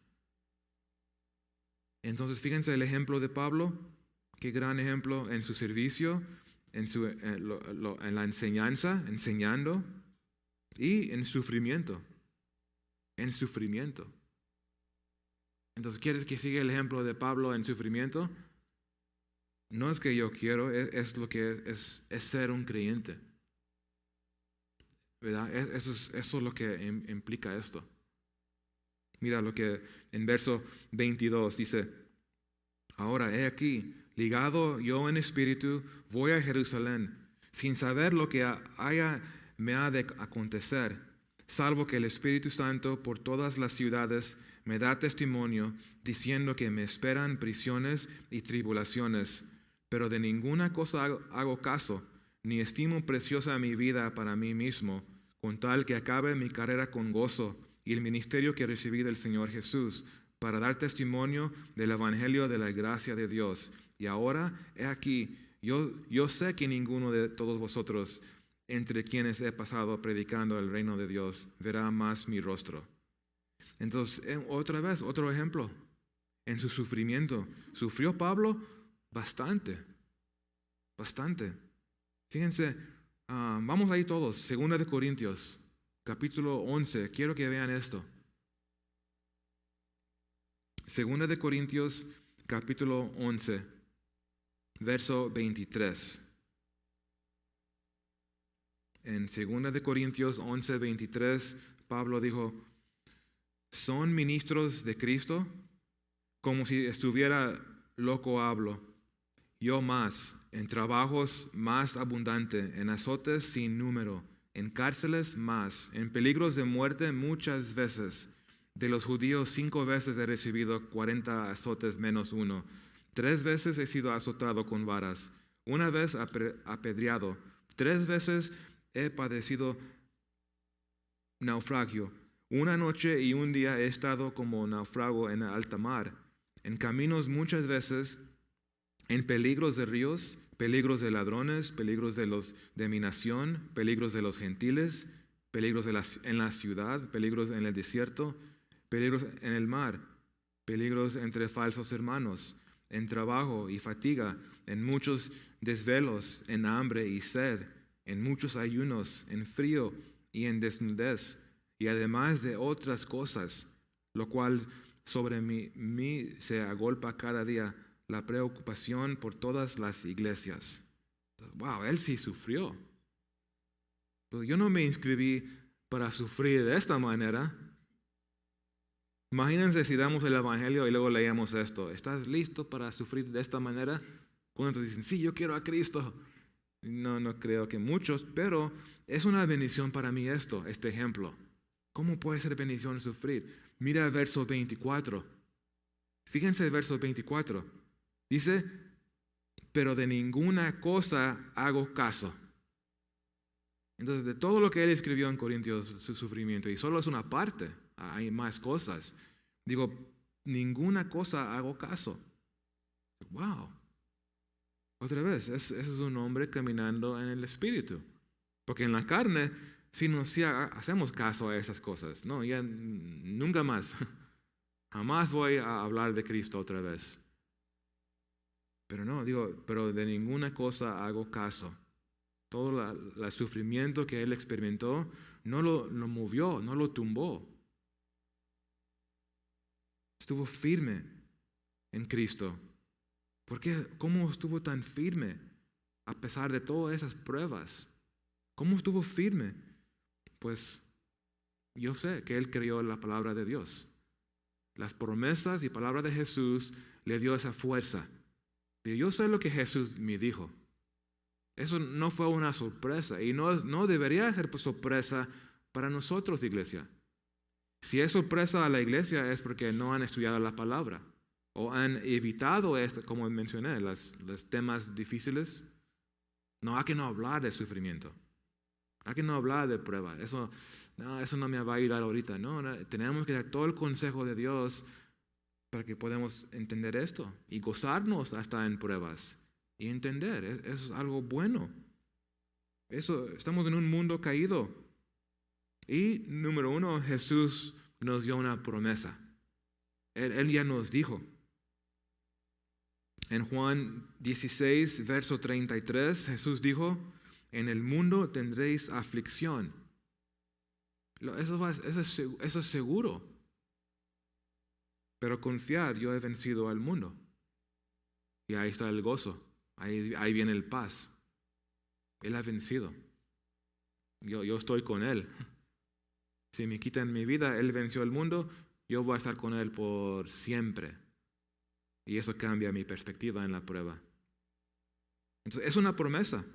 Entonces, fíjense el ejemplo de Pablo. Qué gran ejemplo en su servicio, en la enseñanza, enseñando, y en sufrimiento. En sufrimiento. Entonces, ¿quieres que siga el ejemplo de Pablo en sufrimiento? No es que yo quiero, es lo que es ser un creyente. ¿Verdad? Eso es lo que implica esto. Mira lo que en verso 22 dice: ahora he aquí, ligado yo en espíritu, voy a Jerusalén, sin saber lo que me ha de acontecer, salvo que el Espíritu Santo por todas las ciudades me da testimonio, diciendo que me esperan prisiones y tribulaciones, pero de ninguna cosa hago caso, ni estimo preciosa mi vida para mí mismo, con tal que acabe mi carrera con gozo y el ministerio que recibí del Señor Jesús, para dar testimonio del evangelio de la gracia de Dios. Y ahora, he aquí, yo sé que ninguno de todos vosotros, entre quienes he pasado predicando el reino de Dios, verá más mi rostro. Entonces, otra vez, otro ejemplo, en su sufrimiento. ¿Sufrió Pablo? Bastante. Fíjense, vamos ahí todos, 2 de Corintios, capítulo 11. Quiero que vean esto. 2 de Corintios, capítulo 11, verso 23. En 2 de Corintios 11, 23, Pablo dijo: ¿son ministros de Cristo? Como si estuviera loco hablo. Yo más, en trabajos más abundante, en azotes sin número, en cárceles más, en peligros de muerte muchas veces. De los judíos 5 veces he recibido 40 azotes menos 1. 3 veces he sido azotado con varas. 1 vez apedreado. 3 veces he padecido naufragio. 1 noche y 1 día he estado como náufrago en alta mar. En caminos muchas veces, en peligros de ríos, peligros de ladrones, peligros de mi nación, peligros de los gentiles, peligros en la ciudad, peligros en el desierto, peligros en el mar, peligros entre falsos hermanos, en trabajo y fatiga, en muchos desvelos, en hambre y sed, en muchos ayunos, en frío y en desnudez, y además de otras cosas, lo cual sobre mí se agolpa cada día la preocupación por todas las iglesias. Wow, él sí sufrió. Pero yo no me inscribí para sufrir de esta manera. Imagínense si damos el evangelio y luego leemos esto. ¿Estás listo para sufrir de esta manera? ¿Cuántos dicen, sí, yo quiero a Cristo? No creo que muchos, pero es una bendición para mí este ejemplo. ¿Cómo puede ser bendición sufrir? Mira el verso 24. Fíjense el verso 24. Dice, pero de ninguna cosa hago caso. Entonces, de todo lo que él escribió en Corintios, su sufrimiento, y solo es una parte, hay más cosas. Digo, ninguna cosa hago caso. Wow. Otra vez, ese es un hombre caminando en el Espíritu. Porque en la carne, si no hacemos caso a esas cosas, no, ya nunca más. Jamás voy a hablar de Cristo otra vez. Pero no, pero de ninguna cosa hago caso. Todo el sufrimiento que él experimentó no lo movió, no lo tumbó. Estuvo firme en Cristo. ¿Por qué? ¿Cómo estuvo tan firme a pesar de todas esas pruebas? ¿Cómo estuvo firme? Pues yo sé que él creyó en la palabra de Dios. Las promesas y palabra de Jesús le dio esa fuerza. Y yo sé lo que Jesús me dijo. Eso no fue una sorpresa y no debería ser sorpresa para nosotros, iglesia. Si es sorpresa a la iglesia es porque no han estudiado la palabra o han evitado esto, como mencioné, los temas difíciles. No, hay que no hablar de sufrimiento. Hay que no hablar de prueba. Eso no me va a ayudar ahorita. No, tenemos que dar todo el consejo de Dios para que podamos entender esto y gozarnos hasta en pruebas y entender. Eso es algo bueno. Estamos en un mundo caído. Y número uno, Jesús nos dio una promesa. Él ya nos dijo. En Juan 16, verso 33, Jesús dijo, en el mundo tendréis aflicción. Eso es seguro. Pero confiar, yo he vencido al mundo. Y ahí está el gozo. Ahí viene el paz. Él ha vencido. Yo estoy con Él. Si me quitan mi vida, Él venció el mundo, yo voy a estar con Él por siempre. Y eso cambia mi perspectiva en la prueba. Entonces, es una promesa.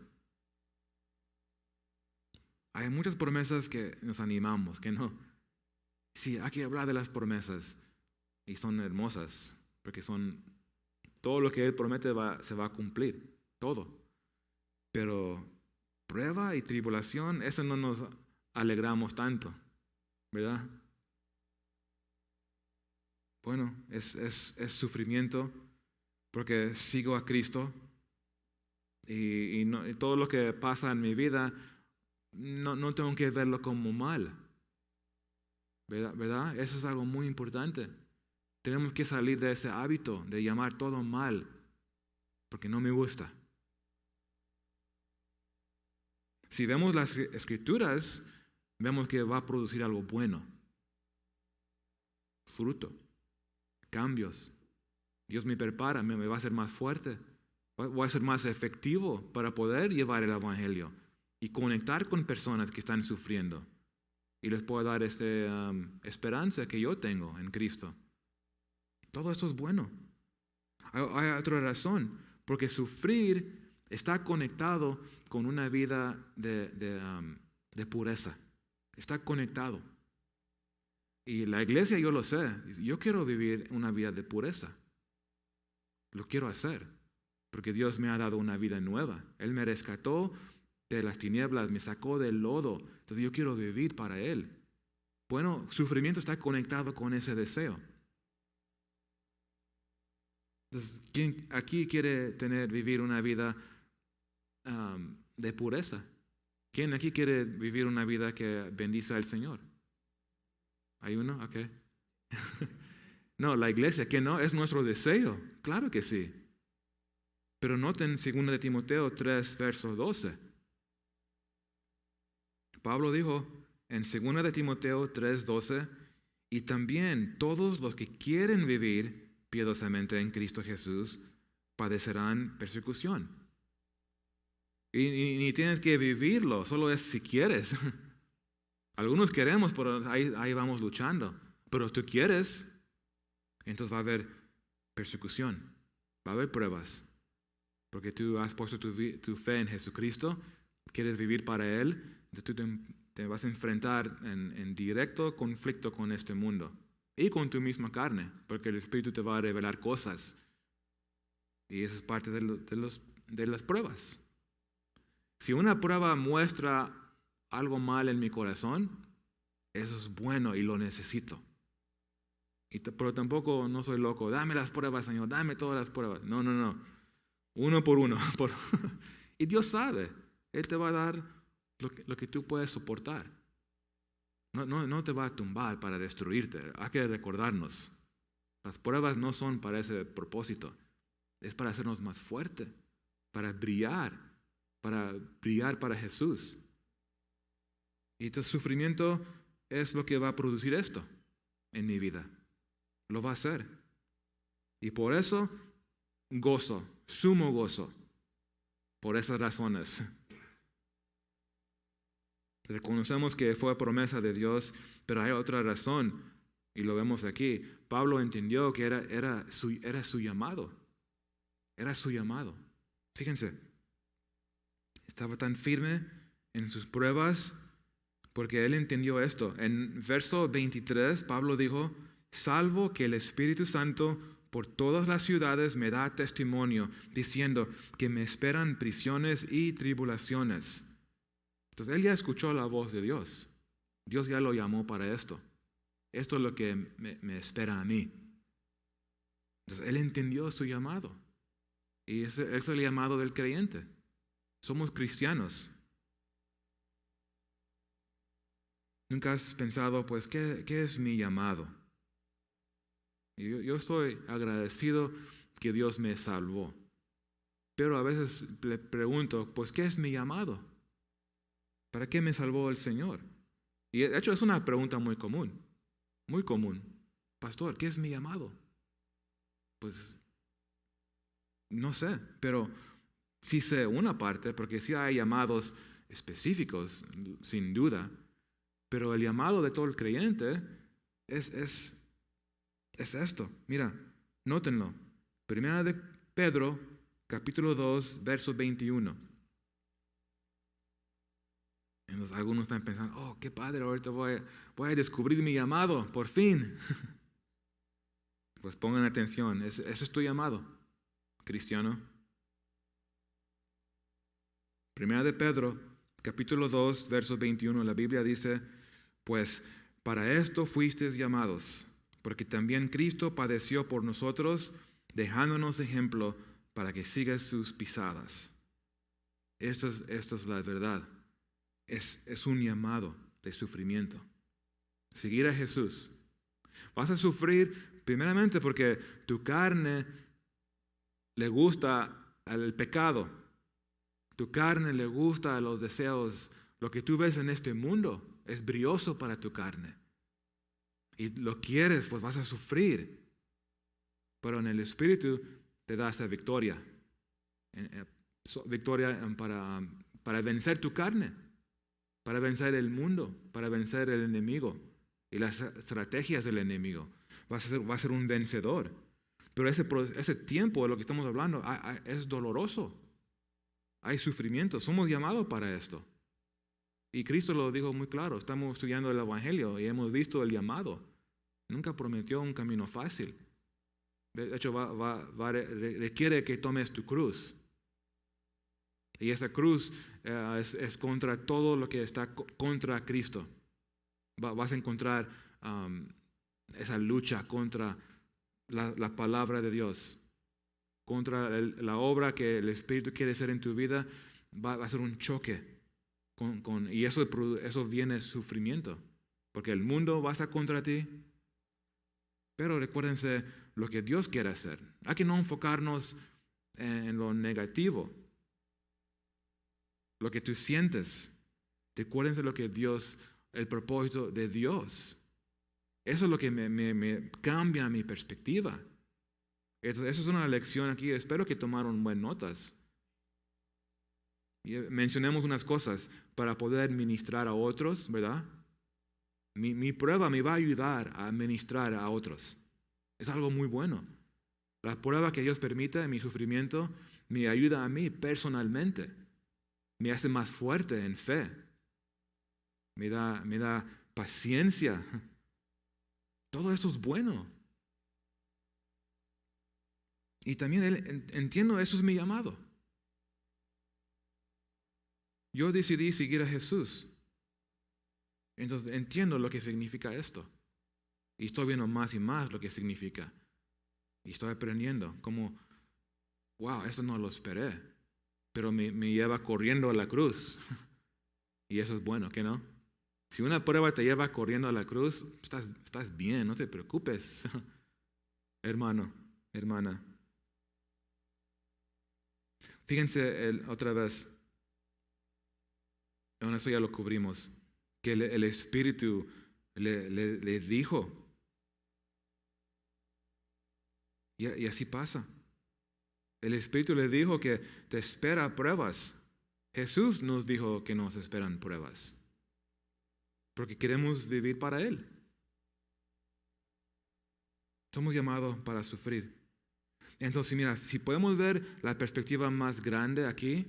Hay muchas promesas que nos animamos, que no. Sí, hay que hablar de las promesas. Y son hermosas, porque todo lo que Él promete se va a cumplir, todo. Pero prueba y tribulación, eso no nos alegramos tanto, ¿verdad? Bueno, es sufrimiento, porque sigo a Cristo y todo lo que pasa en mi vida no tengo que verlo como mal, ¿verdad? Eso es algo muy importante. Tenemos que salir de ese hábito de llamar todo mal, porque no me gusta. Si vemos las Escrituras, vemos que va a producir algo bueno. Fruto, cambios. Dios me prepara, me va a hacer más fuerte. Voy a ser más efectivo para poder llevar el Evangelio y conectar con personas que están sufriendo. Y les puedo dar esta esperanza que yo tengo en Cristo. Todo eso es bueno. Hay otra razón, porque sufrir está conectado con una vida de pureza. Está conectado. Y la iglesia, yo lo sé, yo quiero vivir una vida de pureza. Lo quiero hacer, porque Dios me ha dado una vida nueva. Él me rescató de las tinieblas, me sacó del lodo. Entonces yo quiero vivir para Él. Bueno, sufrimiento está conectado con ese deseo. Entonces, ¿quién aquí quiere vivir una vida de pureza? ¿Quién aquí quiere vivir una vida que bendice al Señor? ¿Hay uno? Ok. No, la iglesia, que no, es nuestro deseo. Claro que sí. Pero noten 2 de Timoteo 3, verso 12. Pablo dijo en 2 de Timoteo 3, 12, y también todos los que quieren vivir piadosamente en Cristo Jesús padecerán persecución. Y ni tienes que vivirlo, solo es si quieres. Algunos queremos, pero ahí vamos luchando. Pero tú quieres, entonces va a haber persecución, va a haber pruebas. Porque tú has puesto tu fe en Jesucristo, quieres vivir para Él, entonces tú te vas a enfrentar en directo conflicto con este mundo. Y con tu misma carne, porque el Espíritu te va a revelar cosas. Y eso es parte de las pruebas. Si una prueba muestra algo mal en mi corazón, eso es bueno y lo necesito. Pero tampoco no soy loco. Dame las pruebas, Señor, dame todas las pruebas. No. Uno por uno. Y Dios sabe. Él te va a dar lo que tú puedes soportar. No te va a tumbar para destruirte. Hay que recordarnos. Las pruebas no son para ese propósito. Es para hacernos más fuertes, para brillar para Jesús. Y tu sufrimiento es lo que va a producir esto en mi vida. lo va a hacer. Y por eso, gozo, sumo gozo, por esas razones. Reconocemos que fue promesa de Dios, pero hay otra razón, y lo vemos aquí. Pablo entendió que era su llamado. Era su llamado. Fíjense, estaba tan firme en sus pruebas porque él entendió esto. En verso 23, Pablo dijo, salvo que el Espíritu Santo por todas las ciudades me da testimonio, diciendo que me esperan prisiones y tribulaciones. Entonces él ya escuchó la voz de Dios. Dios ya lo llamó para esto. Esto es lo que me espera a mí. Entonces él entendió su llamado. Y ese es el llamado del creyente. Somos cristianos. ¿Nunca has pensado, pues, qué es mi llamado? Yo estoy agradecido que Dios me salvó. Pero a veces le pregunto, pues, ¿qué es mi llamado? ¿Para qué me salvó el Señor? Y de hecho es una pregunta muy común. Muy común. Pastor, ¿qué es mi llamado? Pues, no sé, pero sí sé una parte, porque sí hay llamados específicos, sin duda. Pero el llamado de todo el creyente es esto. Mira, nótenlo. Primera de Pedro, capítulo 2, verso 21. Entonces, algunos están pensando, oh, qué padre, ahorita voy a descubrir mi llamado, por fin. Pues pongan atención, ese es tu llamado, cristiano. Primera de Pedro, capítulo 2, verso 21, la Biblia dice, pues para esto fuisteis llamados, porque también Cristo padeció por nosotros, dejándonos ejemplo para que sigas sus pisadas. Esta es la verdad. Es un llamado de sufrimiento. Seguir a Jesús. Vas a sufrir primeramente porque tu carne le gusta al pecado. Tu carne le gusta a los deseos. Lo que tú ves en este mundo es brioso para tu carne. Y lo quieres, pues vas a sufrir. Pero en el Espíritu te da esa victoria. Victoria para vencer tu carne. Para vencer el mundo, para vencer el enemigo y las estrategias del enemigo. Va a ser un vencedor. Pero ese tiempo de lo que estamos hablando es doloroso. Hay sufrimiento. Somos llamados para esto. Y Cristo lo dijo muy claro. Estamos estudiando el Evangelio y hemos visto el llamado. Nunca prometió un camino fácil. De hecho, requiere que tomes tu cruz. Y esa cruz es contra todo lo que está contra Cristo. Vas a encontrar esa lucha contra la palabra de Dios, contra la obra que el Espíritu quiere hacer en tu vida. Va a ser un choque. Y eso viene sufrimiento. Porque el mundo va a estar contra ti. Pero recuérdense lo que Dios quiere hacer. Hay que no enfocarnos en lo negativo. Lo que tú sientes. Recuérdense lo que Dios, el propósito de Dios. Eso es lo que me cambia mi perspectiva. Eso es una lección aquí. Espero que tomaron buenas notas. Y mencionemos unas cosas para poder ministrar a otros, ¿verdad? Mi prueba me va a ayudar a ministrar a otros. Es algo muy bueno. La prueba que Dios permite, mi sufrimiento, me ayuda a mí personalmente. Me hace más fuerte en fe. Me da paciencia. Todo eso es bueno. Y también entiendo, eso es mi llamado. Yo decidí seguir a Jesús. Entonces entiendo lo que significa esto. Y estoy viendo más y más lo que significa. Y estoy aprendiendo como, wow, eso no lo esperé. Pero me lleva corriendo a la cruz. Y eso es bueno, ¿qué no? Si una prueba te lleva corriendo a la cruz, estás bien, no te preocupes. Hermano, hermana. Fíjense otra vez, bueno, eso ya lo cubrimos, que el Espíritu le dijo, Y así pasa. El Espíritu le dijo que te espera pruebas. Jesús nos dijo que nos esperan pruebas. Porque queremos vivir para Él. Somos llamados para sufrir. Entonces, mira, si podemos ver la perspectiva más grande aquí,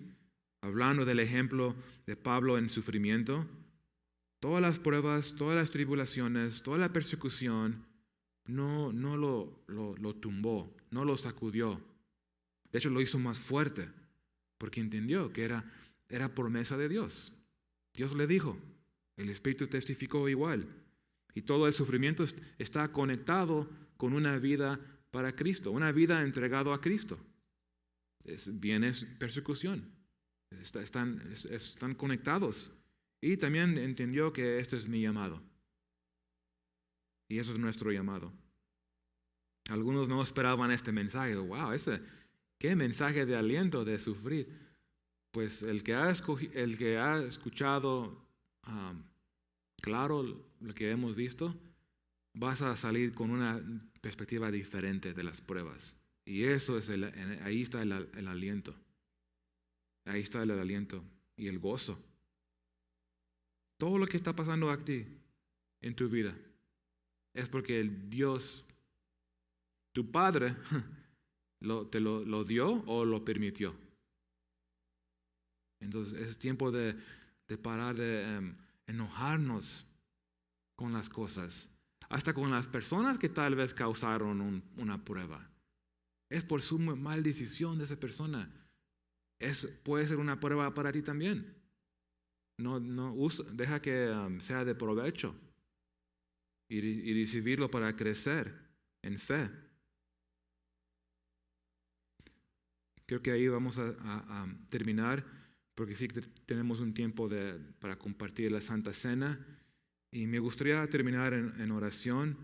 hablando del ejemplo de Pablo en sufrimiento, todas las pruebas, todas las tribulaciones, toda la persecución, no lo tumbó, no lo sacudió. De hecho, lo hizo más fuerte, porque entendió que era promesa de Dios. Dios le dijo, el Espíritu testificó igual. Y todo el sufrimiento está conectado con una vida para Cristo, una vida entregada a Cristo. Viene persecución. Están conectados. Y también entendió que este es mi llamado. Y eso es nuestro llamado. Algunos no esperaban este mensaje. Wow, qué mensaje de aliento de sufrir. Pues el que ha escuchado claro lo que hemos visto, vas a salir con una perspectiva diferente de las pruebas. Y eso es ahí está el aliento. Ahí está el aliento y el gozo. Todo lo que está pasando a ti en tu vida es porque el Dios, tu Padre, te lo dio o lo permitió. Entonces es tiempo de parar de enojarnos con las cosas, hasta con las personas que tal vez causaron una prueba. Es por su mal decisión de esa persona. Puede ser una prueba para ti también. Deja que sea de provecho y recibirlo para crecer en fe. Creo que ahí vamos a terminar, porque sí que tenemos un tiempo para compartir la Santa Cena. Y me gustaría terminar en oración.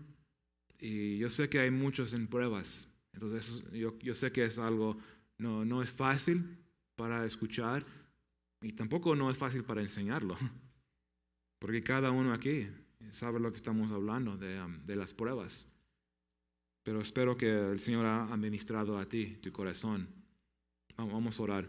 Y yo sé que hay muchos en pruebas. Entonces yo sé que es algo, no es fácil para escuchar. Y tampoco no es fácil para enseñarlo. Porque cada uno aquí sabe lo que estamos hablando de las pruebas. Pero espero que el Señor ha ministrado a ti, tu corazón. Vamos a orar.